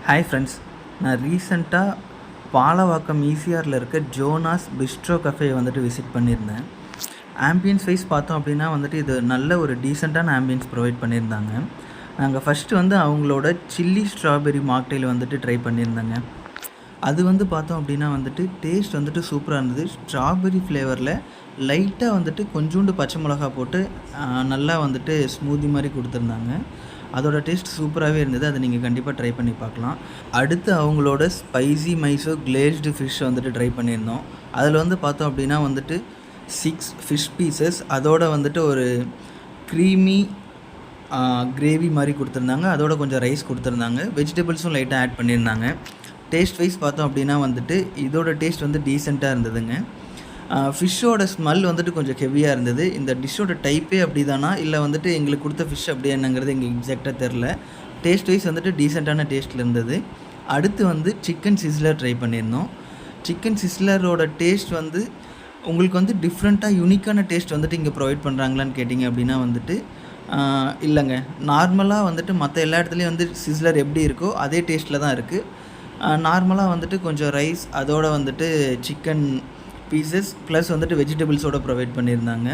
Hi friends, நான் ரீசெண்டாக பாலவாக்கம் ஈசிஆரில் இருக்க ஜோனாஸ் பிஸ்ட்ரோ கஃபே வந்துட்டு விசிட் பண்ணியிருந்தேன். ஆம்பியன்ஸ் வைஸ் பார்த்தோம் அப்படின்னா வந்துட்டு இது நல்ல ஒரு டீசெண்டான ஆம்பியன்ஸ் ப்ரொவைட் பண்ணியிருந்தாங்க. நாங்கள் ஃபஸ்ட்டு வந்து அவங்களோட சில்லி ஸ்ட்ராபெரி மாக்டெயில் வந்துட்டு ட்ரை பண்ணியிருந்தேங்க. அது வந்து பார்த்தோம் அப்படின்னா வந்துட்டு டேஸ்ட் வந்துட்டு சூப்பராக இருந்தது. ஸ்ட்ராபெரி ஃப்ளேவரில் லைட்டாக வந்துட்டு கொஞ்சோண்டு பச்சை மிளகா போட்டு நல்லா வந்துட்டு ஸ்மூதி மாதிரி கொடுத்துருந்தாங்க. அதோட டேஸ்ட் சூப்பராகவே இருந்தது. அதை நீங்கள் கண்டிப்பாக ட்ரை பண்ணி பார்க்கலாம். அடுத்து அவங்களோட ஸ்பைசி மைசோ கிளேஸ்டு ஃபிஷ் வந்துட்டு ட்ரை பண்ணியிருந்தோம். அதில் வந்து பார்த்தோம் அப்படின்னா வந்துட்டு 6 ஃபிஷ் பீசஸ், அதோட வந்துட்டு ஒரு க்ரீமி கிரேவி மாதிரி கொடுத்துருந்தாங்க. அதோட கொஞ்சம் ரைஸ் கொடுத்துருந்தாங்க. வெஜிடபிள்ஸும் லைட்டாக ஆட் பண்ணியிருந்தாங்க. டேஸ்ட் வைஸ் பார்த்தோம் அப்படின்னா வந்துட்டு இதோட டேஸ்ட் வந்து டீசெண்டாக இருந்ததுங்க. ஃபிஷ்ஷோட ஸ்மெல் வந்துட்டு கொஞ்சம் ஹெவியாக இருந்தது. இந்த டிஷ்ஷோட டைப்பே அப்படி தானா இல்லை வந்துட்டு எங்களுக்கு கொடுத்த ஃபிஷ் அப்படி என்னங்கிறது எங்களுக்கு எக்ஸாக்டாக தெரில. டேஸ்ட் வைஸ் வந்துட்டு டீசெண்டான டேஸ்ட்டில் இருந்தது. அடுத்து வந்து சிக்கன் சிஸ்லர் ட்ரை பண்ணியிருந்தோம். சிக்கன் சிஸ்லரோட டேஸ்ட் வந்து உங்களுக்கு வந்து டிஃப்ரெண்ட்டாக யூனிக்கான டேஸ்ட் வந்துட்டு இங்கே ப்ரொவைட் பண்ணுறாங்களான்னு கேட்டிங்க அப்படின்னா வந்துட்டு இல்லைங்க. நார்மலாக வந்துட்டு மற்ற எல்லா இடத்துலையும் வந்து சிஸ்லர் எப்படி இருக்கோ அதே டேஸ்ட்டில் தான் இருக்குது. நார்மலாக வந்துட்டு கொஞ்சம் ரைஸ், அதோட வந்துட்டு சிக்கன் பீசஸ் ப்ளஸ் வந்துட்டு வெஜிடபிள்ஸோடு ப்ரொவைட் பண்ணியிருந்தாங்க.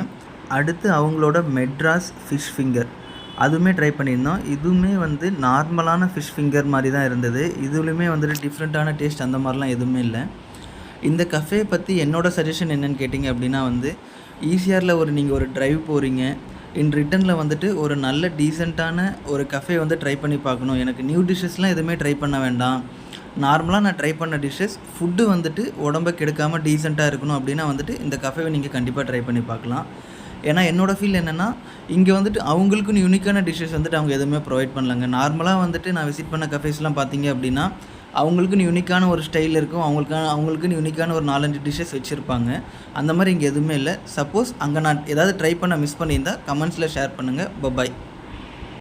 அடுத்து அவங்களோட மெட்ராஸ் ஃபிஷ் ஃபிங்கர் அதுவுமே ட்ரை பண்ணியிருந்தோம். இதுவுமே வந்து நார்மலான ஃபிஷ் ஃபிங்கர் மாதிரி தான் இருந்தது. இதுலேயுமே வந்துட்டு டிஃப்ரெண்ட்டான டேஸ்ட் அந்த மாதிரிலாம் எதுவுமே இல்லை. இந்த கஃபே பற்றி என்னோடய சஜஷன் என்னென்னு கேட்டிங்க அப்படின்னா வந்து ஈசிஆரில் நீங்கள் ஒரு ட்ரைவ் போகிறீங்க, இன் ரிட்டனில் வந்துட்டு ஒரு நல்ல டீசெண்டான ஒரு கஃபே வந்து ட்ரை பண்ணி பார்க்கணும். எனக்கு நியூ டிஷ்ஷஸ்லாம் எதுவுமே ட்ரை பண்ண வேண்டாம், நார்மலாக நான் ட்ரை பண்ண டிஷ்ஷஸ் ஃபுட்டு வந்துட்டு உடம்பை கெடுக்காமல் டீசெண்டாக இருக்கணும் அப்படின்னா வந்துட்டு இந்த கஃபேவை நீங்கள் கண்டிப்பாக ட்ரை பண்ணி பார்க்கலாம். ஏன்னா என்னோடய ஃபீல் என்னென்னா இங்கே வந்துட்டு அவங்களுக்குன்னு யூனிக்கான டிஷ்ஷஸ் வந்துட்டு அவங்க எதுவுமே ப்ரொவைட் பண்ணலங்க. நார்மலாக வந்துட்டு நான் விசிட் பண்ண கஃபேஸ்லாம் பார்த்தீங்க அப்படின்னா அவங்களுக்குன்னு யூனிக்கான ஒரு ஸ்டைல் இருக்கும், அவங்களுக்குன்னு யூனிக்கான ஒரு 4-5 டிஷ்ஷஸ் வச்சுருப்பாங்க. அந்த மாதிரி இங்கே எதுவுமே இல்லை. சப்போஸ் அங்கே நான் ஏதாவது ட்ரை பண்ண மிஸ் பண்ணியிருந்தால் கமெண்ட்ஸில் ஷேர் பண்ணுங்கள். பபாய்.